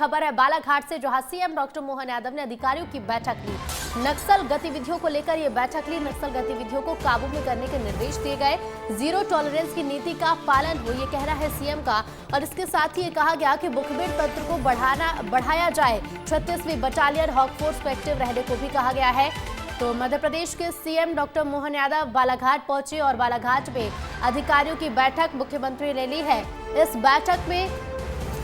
खबर है बालाघाट से, जहां सीएम डॉक्टर मोहन यादव ने अधिकारियों की बैठक ली। नक्सल गतिविधियों को लेकर ये बैठक ली। नक्सल गतिविधियों को काबू में करने के निर्देश दिए गए। जीरो टॉलरेंस की नीति का पालन हो, ये कहना है सीएम का। और इसके साथ ही ये कहा गया कि मुखबिर तंत्र को बढ़ाया जाए। 36वीं बटालियन हॉक फोर्स को एक्टिव रहने को भी कहा गया है। तो मध्य प्रदेश के सीएम डॉक्टर मोहन यादव बालाघाट पहुंचे और बालाघाट में अधिकारियों की बैठक मुख्यमंत्री ने ली है। इस बैठक में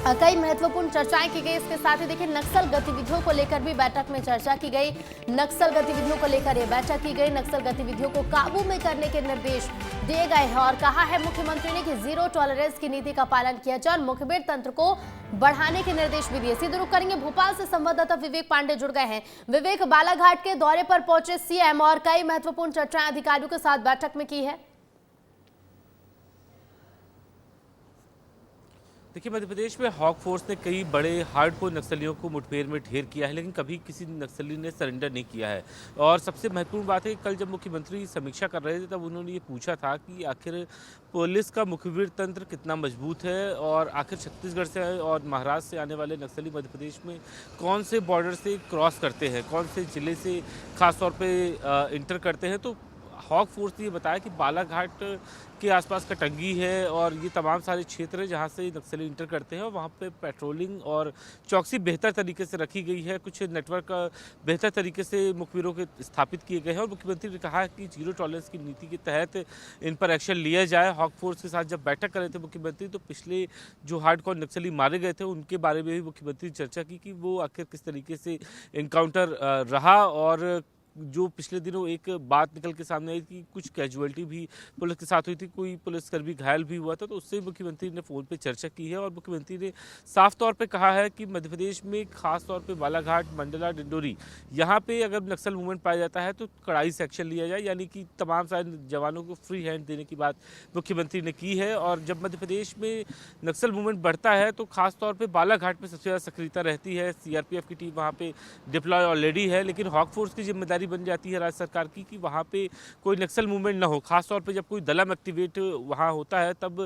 कई महत्वपूर्ण चर्चाएं की गई। इसके साथ ही देखिए नक्सल गतिविधियों को लेकर भी बैठक में चर्चा की गई। नक्सल गतिविधियों को लेकर ये बैठक की गई। नक्सल गतिविधियों को काबू में करने के निर्देश दिए गए हैं और कहा है मुख्यमंत्री ने कि जीरो टॉलरेंस की नीति का पालन किया जाए और मुखबिर तंत्र को बढ़ाने के निर्देश भी दिए। सीधे रुख करेंगे, भोपाल से संवाददाता विवेक पांडे जुड़ गए हैं। विवेक, बालाघाट के दौरे पर पहुंचे सीएम और कई महत्वपूर्ण चर्चाएं अधिकारियों के साथ बैठक में की है। देखिए, मध्य प्रदेश में हॉक फोर्स ने कई बड़े हार्डकोर नक्सलियों को मुठभेड़ में ढेर किया है, लेकिन कभी किसी नक्सली ने सरेंडर नहीं किया है। और सबसे महत्वपूर्ण बात है कि कल जब मुख्यमंत्री समीक्षा कर रहे थे तब उन्होंने ये पूछा था कि आखिर पुलिस का मुखबिर तंत्र कितना मजबूत है और आखिर छत्तीसगढ़ से और महाराष्ट्र से आने वाले नक्सली मध्य प्रदेश में कौन से बॉर्डर से क्रॉस करते हैं, कौन से जिले से खासतौर पर इंटर करते हैं। तो हॉक फोर्स ने ये बताया कि बालाघाट के आसपास कटंगी है और ये तमाम सारे क्षेत्र हैं जहाँ से नक्सली इंटर करते हैं और वहाँ पे पेट्रोलिंग और चौकसी बेहतर तरीके से रखी गई है। कुछ नेटवर्क बेहतर तरीके से मुखबिरों के स्थापित किए गए हैं और मुख्यमंत्री ने कहा कि जीरो टॉलरेंस की नीति के तहत इन पर एक्शन लिया जाए। हॉक फोर्स के साथ जब बैठक कर रहे थे मुख्यमंत्री, तो पिछले जो हार्डकोर नक्सली मारे गए थे उनके बारे में भी मुख्यमंत्री ने चर्चा की कि वो आखिर किस तरीके से इनकाउंटर रहा। और जो पिछले दिनों एक बात निकल के सामने आई कि कुछ कैजुअलिटी भी पुलिस के साथ हुई थी, कोई पुलिसकर्मी घायल भी हुआ था, तो उससे मुख्यमंत्री ने फ़ोन पे चर्चा की है। और मुख्यमंत्री ने साफ तौर पे कहा है कि मध्य प्रदेश में खास तौर पे बालाघाट, मंडला, डिंडोरी, यहाँ पे अगर नक्सल मूवमेंट पाया जाता है तो कड़ाई से एक्शन लिया जाए, यानी कि तमाम सारे जवानों को फ्री हैंड देने की बात मुख्यमंत्री ने की है। और जब मध्य प्रदेश में नक्सल मूवमेंट बढ़ता है तो खासतौर पर बालाघाट में सबसे ज़्यादा सक्रियता रहती है। CRPF की टीम वहाँ पर डिप्लॉय ऑलरेडी है, लेकिन हॉक फोर्स की जिम्मेदारी बन जाती है राज्य सरकार की कि वहाँ पे कोई नक्सल मूवमेंट ना हो। खासतौर पे जब कोई दलम एक्टिवेट वहाँ होता है तब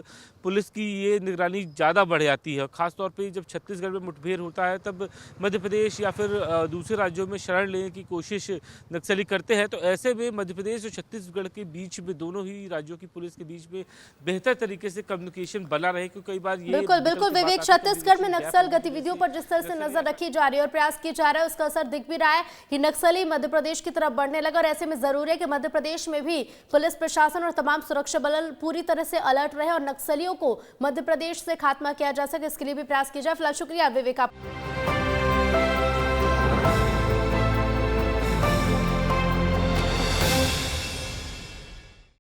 पुलिस की ये निगरानी ज़्यादा बढ़ जाती है। खासतौर पे जब छत्तीसगढ़ में मुठभेड़ होता है तब मध्य प्रदेश या फिर दूसरे राज्यों में शरण लेने की कोशिश नक्सली करते हैं। तो ऐसे में मध्य प्रदेश और छत्तीसगढ़ के बीच में, दोनों ही राज्यों की पुलिस के बीच में बेहतर तरीके से कम्युनिकेशन बना रहे, क्योंकि कई बार ये बिल्कुल विवेक, छत्तीसगढ़ में नक्सल गतिविधियों पर जिस तरह से नजर रखी जा रही है और प्रयास किया जा रहा है, उसका असर दिख भी रहा है कि नक्सली मध्य प्रदेश की तरफ बढ़ने लगा। और ऐसे में जरूरी है कि मध्य प्रदेश में भी पुलिस प्रशासन और तमाम सुरक्षा बल पूरी तरह से अलर्ट रहे और नक्सलियों को मध्य प्रदेश से खात्मा किया जा सके, इसके लिए भी प्रयास किया जाए। फिलहाल शुक्रिया विवेक आप